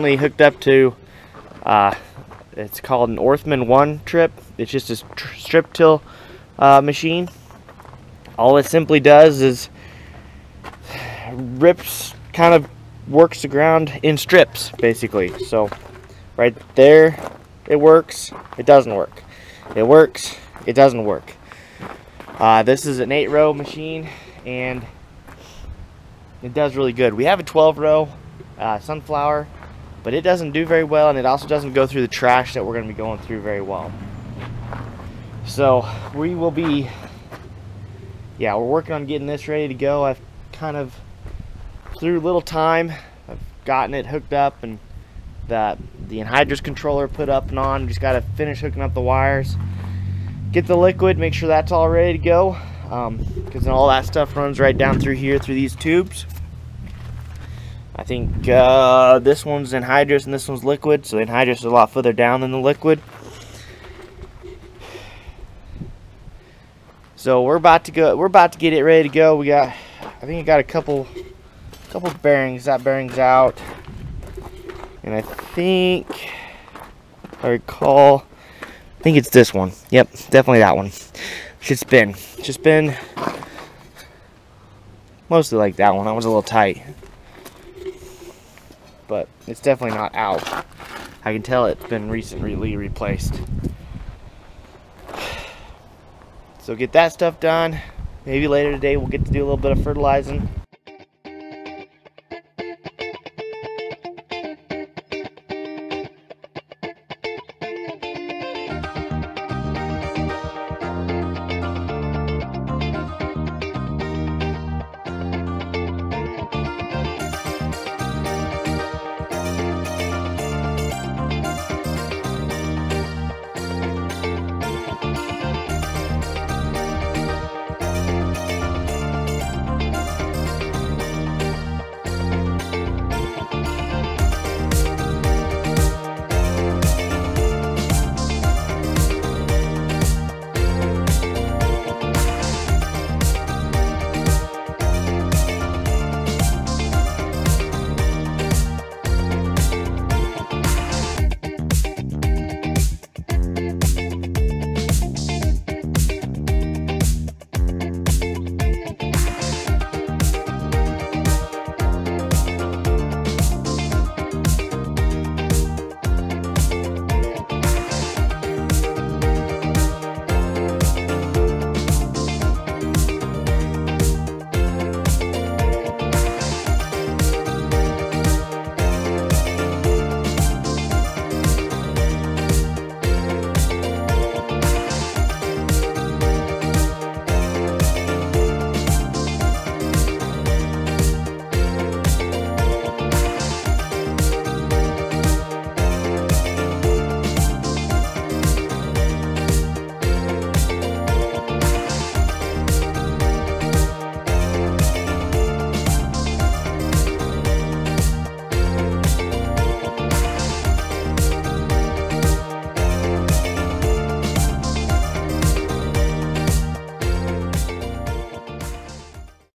recently hooked up to, it's called an Orthman 1 trip. It's just a strip till machine. All it simply does is kind of works the ground in strips, basically. So right there, it works, it doesn't work. It works, it doesn't work. This is an 8-row machine, and it does really good. We have a 12-row sunflower, but it doesn't do very well, and it also doesn't go through the trash that we're going to be going through very well. So we will be, we're working on getting this ready to go. I've kind of, through little time, I've gotten it hooked up, and the anhydrous controller put up and on. Just got to finish hooking up the wires, get the liquid, make sure that's all ready to go, because all that stuff runs right down through here through these tubes. I think this one's anhydrous and this one's liquid, so the anhydrous is a lot further down than the liquid. So we're about to get it ready to go. I think I got a couple bearings. That bearing's out, and I think, if I recall, I think it's this one. Yep, definitely that one. Should spin. Should spin mostly like that one. That was a little tight, but it's definitely not out. I can tell it's been recently replaced. So get that stuff done. Maybe later today we'll get to do a little bit of fertilizing.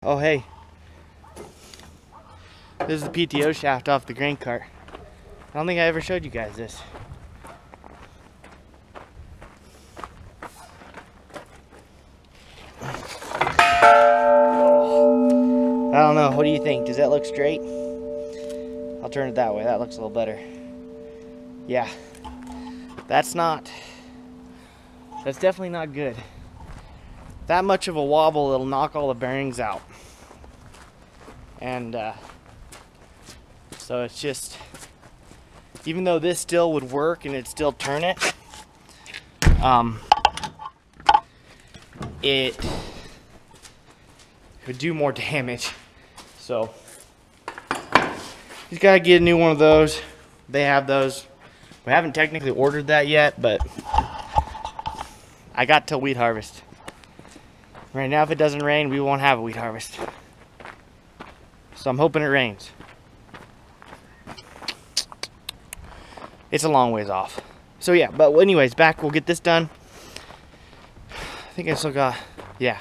Oh hey, this is the PTO shaft off the grain cart. I don't think I ever showed you guys this. I don't know, what do you think? Does that look straight? I'll turn it that way, that looks a little better. Yeah, that's definitely not good. That much of a wobble, it'll knock all the bearings out. And so it's just, even though this still would work and it'd still turn it, it would do more damage. So just gotta get a new one of those. They have those. We haven't technically ordered that yet, but I got till wheat harvest. Right now, if it doesn't rain, we won't have a wheat harvest. So I'm hoping it rains. It's a long ways off. So yeah, but anyways, we'll get this done. I think I still got, yeah,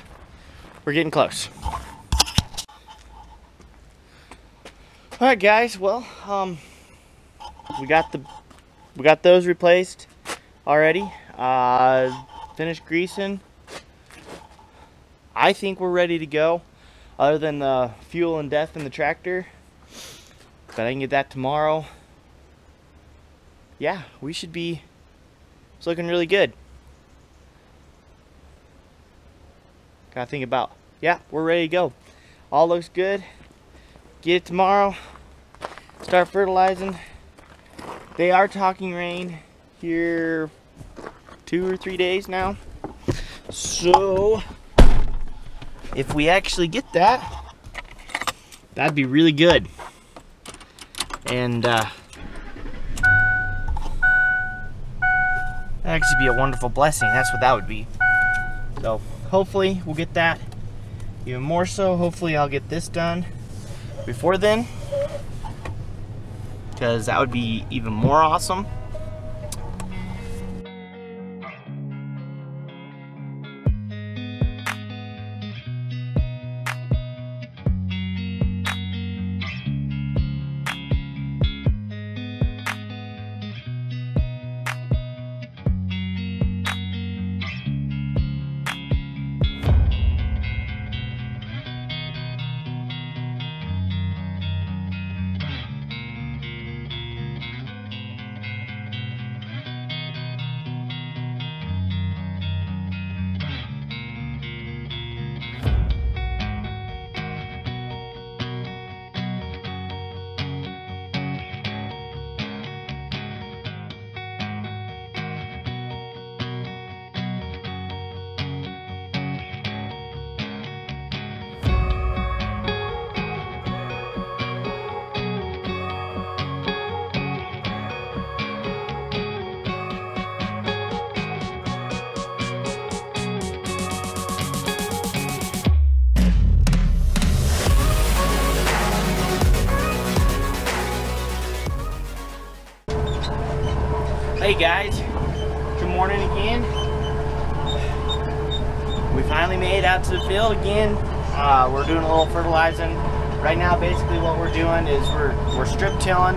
we're getting close. All right, guys, well, we got those replaced already. Finished greasing. I think we're ready to go, other than the fuel and death in the tractor, but I can get that tomorrow. Yeah, we should be, it's looking really good. Gotta think about, yeah, we're ready to go. All looks good. Get it tomorrow, start fertilizing. They are talking rain here 2 or 3 days now. So if we actually get that, that'd be really good. And that'd actually be a wonderful blessing. That's what that would be. So hopefully we'll get that. Even more so, hopefully I'll get this done before then, because that would be even more awesome. Hey guys, good morning again. We finally made it out to the field again. We're doing a little fertilizing. Right now basically what we're doing is we're strip tilling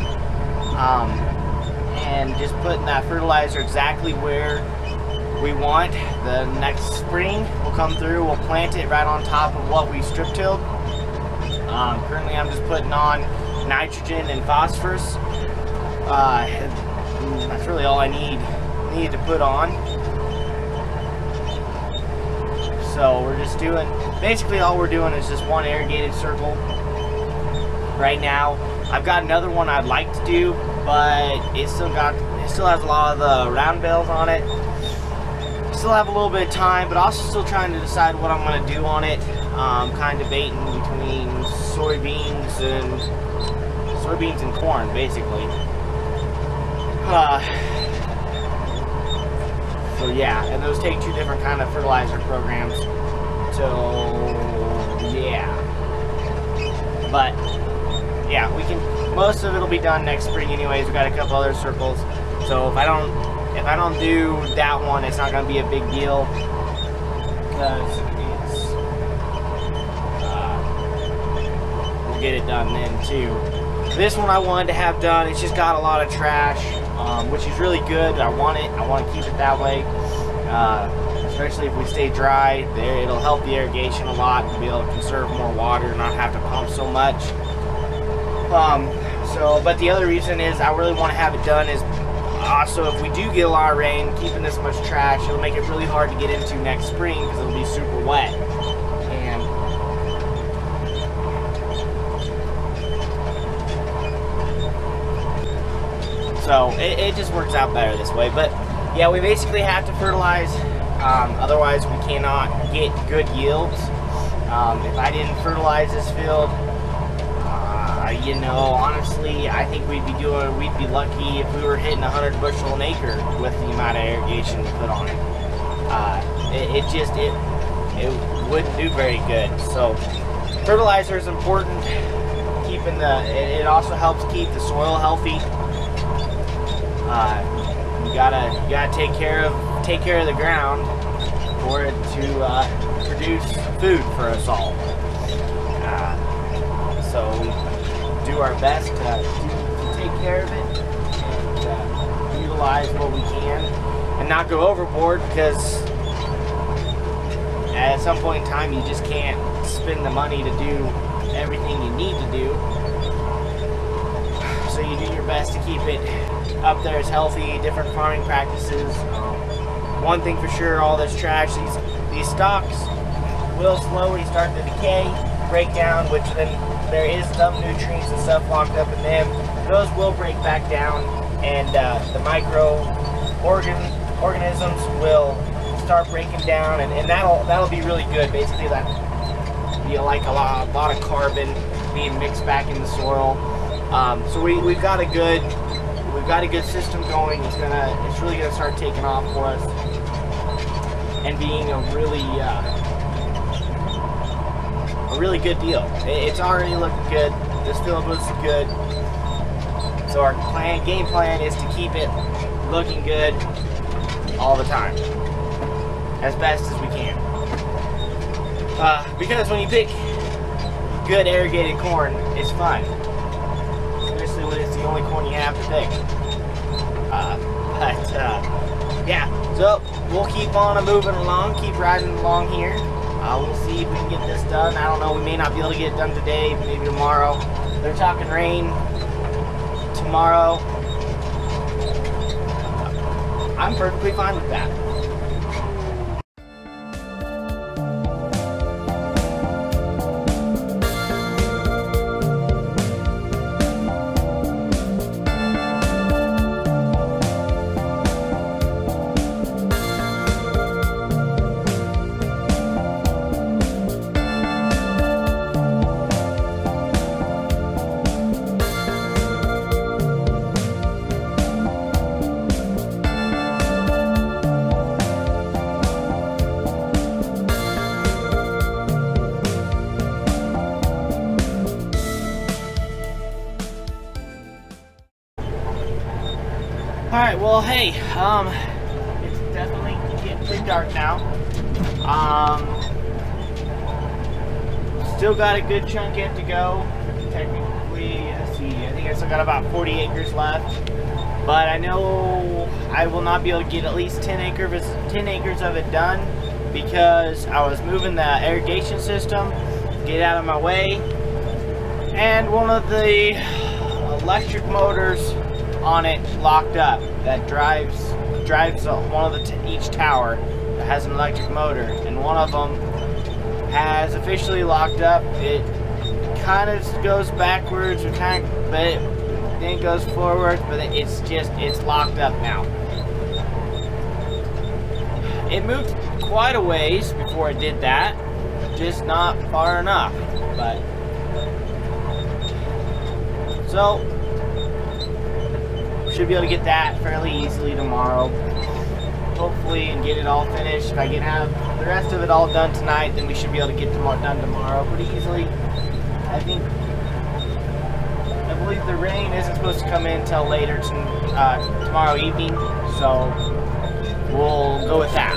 and just putting that fertilizer exactly where we want. The next spring we'll come through, we'll plant it right on top of what we strip tilled. Currently I'm just putting on nitrogen and phosphorus. That's really all I need to put on. So we're just doing, basically all we're doing is just one irrigated circle right now. I've got another one I'd like to do, but it still has a lot of the round bells on it. Still have a little bit of time, but also still trying to decide what I'm going to do on it. Kind of debating between soybeans and corn, basically. So yeah, and those take 2 different kind of fertilizer programs. So yeah, but yeah, most of it'll be done next spring anyways. We got a couple other circles, so if I don't do that one, it's not gonna be a big deal, because we'll get it done then too. This one I wanted to have done. It's just got a lot of trash, which is really good. I want to keep it that way, especially if we stay dry. It'll help the irrigation a lot. We'll be able to conserve more water, not have to pump so much. But the other reason is I really want to have it done is so if we do get a lot of rain, keeping this much trash, it'll make it really hard to get into next spring because it'll be super wet. So it just works out better this way. But yeah, we basically have to fertilize, otherwise we cannot get good yields. If I didn't fertilize this field, you know, honestly, I think we'd be lucky if we were hitting 100 bushel an acre with the amount of irrigation we put on it. It wouldn't do very good. So fertilizer is important. It also helps keep the soil healthy. You gotta take care of the ground for it to produce food for us all. So we do our best to take care of it utilize what we can and not go overboard, because at some point in time you just can't spend the money to do everything you need to do. So you do your best to keep it up there as healthy, different farming practices. One thing for sure, all this trash, these stalks will slowly start to decay, break down, which then there is some nutrients and stuff locked up in them. Those will break back down, and the microorganisms will start breaking down, and that'll be really good. Basically, that be like a lot of carbon being mixed back in the soil. So we've got a good system going. It's really gonna start taking off for us and being a really good deal. It's already looking good. This field looks good. So our game plan is to keep it looking good all the time, as best as we can. Because when you pick good irrigated corn, it's fun, especially when it's the only corn you have to pick. Yeah, so we'll keep on moving along, keep riding along here. We'll see if we can get this done. I don't know, we may not be able to get it done today, maybe tomorrow. They're talking rain tomorrow. I'm perfectly fine with that. Alright, well, hey, it's definitely getting pretty dark now. Still got a good chunk yet to go. Technically, let's see, I think I still got about 40 acres left. But I know I will not be able to get at least 10 acres of it done, because I was moving the irrigation system, get out of my way, and one of the electric motors on it locked up that drives one of each tower that has an electric motor, and one of them has officially locked up. It kind of goes backwards, but then it goes forward, but it's locked up now. It moved quite a ways before it did that, just not far enough. But so should be able to get that fairly easily tomorrow, hopefully, and get it all finished. If I can have the rest of it all done tonight, then we should be able to get them all done tomorrow pretty easily. I believe the rain isn't supposed to come in until later tomorrow evening, so we'll go with that.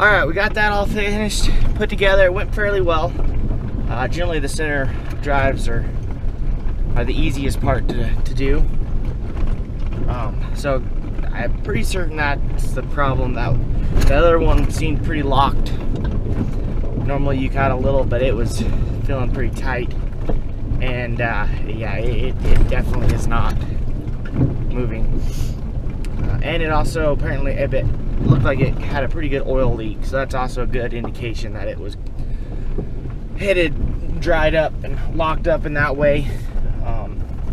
Alright, we got that all finished, put together. It went fairly well. Generally the center drives are the easiest part to do. So I'm pretty certain that's the problem. That the other one seemed pretty locked. Normally you got a little, but it was feeling pretty tight. And yeah, it definitely is not moving. And it also apparently looked like it had a pretty good oil leak, so that's also a good indication that it was headed dried up and locked up in that way.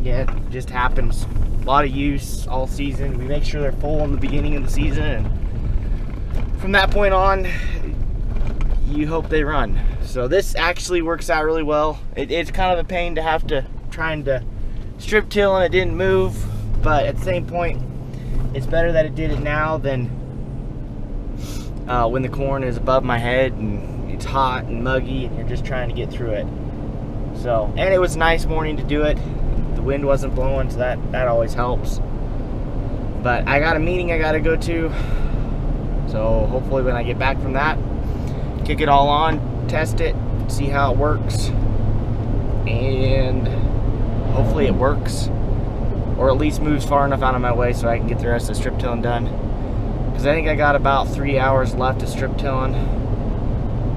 Yeah, it just happens. A lot of use all season. We make sure they're full in the beginning of the season, and from that point on, you hope they run. So this actually works out really well. It's kind of a pain to have to trying to strip till and it didn't move, but at the same point, it's better that it did it now than when the corn is above my head and it's hot and muggy and you're just trying to get through it. So, and it was a nice morning to do it. The wind wasn't blowing, so that always helps. But I got a meeting I gotta go to, so hopefully when I get back from that, kick it all on, test it, see how it works, and hopefully it works, or at least moves far enough out of my way so I can get the rest of the strip tilling done. Because I think I got about 3 hours left of strip tilling,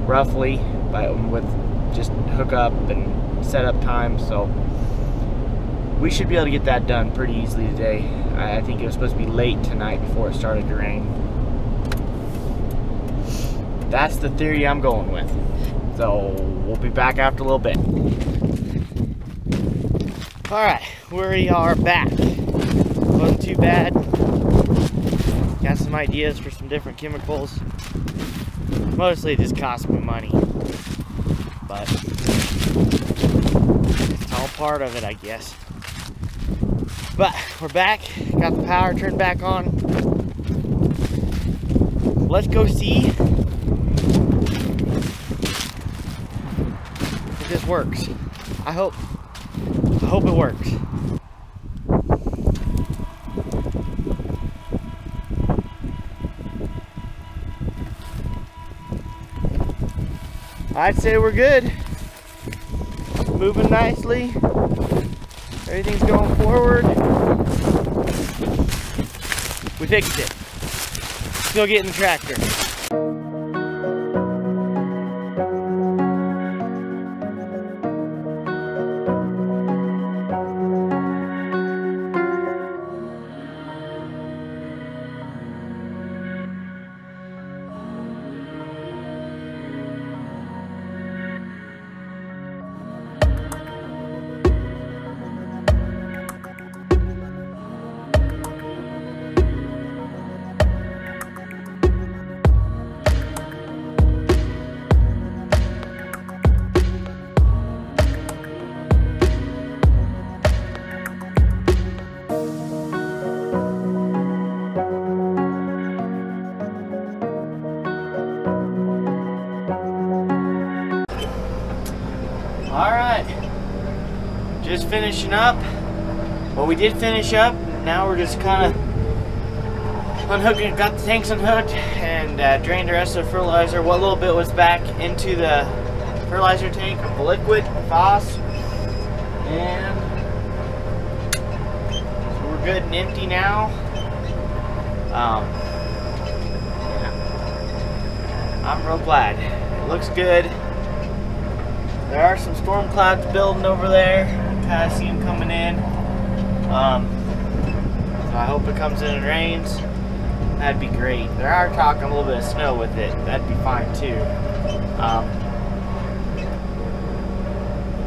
roughly, with just hook up and set up time, so we should be able to get that done pretty easily today. I think it was supposed to be late tonight before it started to rain. That's the theory I'm going with. So we'll be back after a little bit. Alright, we are back. Wasn't too bad. Got some ideas for some different chemicals. Mostly it just cost me money. But it's all part of it, I guess. But we're back. Got the power turned back on. Let's go see if this works. I hope it works. I'd say we're good. Moving nicely. Everything's going forward. We fixed it. Let's go get in the tractor. Alright, just finishing up. Well, we did finish up. Now we're just kind of unhooking, got the tanks unhooked and drained the rest of the fertilizer. What little bit was back into the fertilizer tank of the liquid, FOS. And so we're good and empty now. Yeah. I'm real glad. It looks good. There are some storm clouds building over there. Kind of see them coming in. So I hope it comes in and rains. That'd be great. There are talking a little bit of snow with it. That'd be fine too.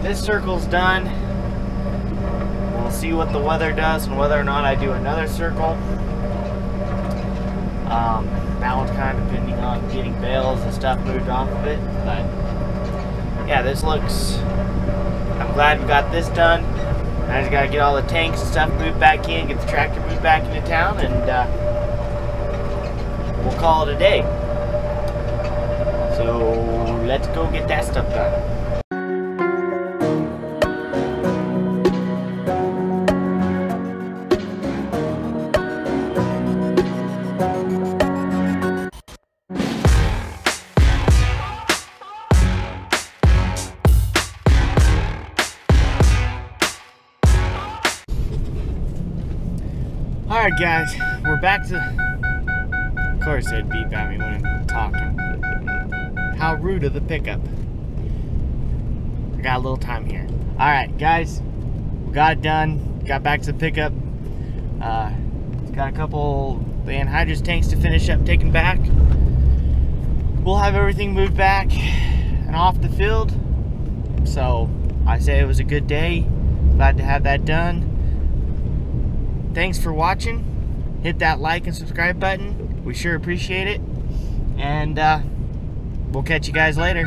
This circle's done. We'll see what the weather does and whether or not I do another circle. That one's kind of depending on getting bales and stuff moved off of it. But yeah, this looks, I'm glad we got this done. I just gotta get all the tanks and stuff moved back in, get the tractor moved back into town, and we'll call it a day. So let's go get that stuff done. Alright guys, we're back to... Of course they'd beep at me when I'm talking. How rude of the pickup. I got a little time here. Alright guys, we got it done. Got back to the pickup. It's got a couple anhydrous tanks to finish up taking back. We'll have everything moved back and off the field. So I say it was a good day. Glad to have that done. Thanks for watching. Hit that like and subscribe button. We sure appreciate it. And we'll catch you guys later.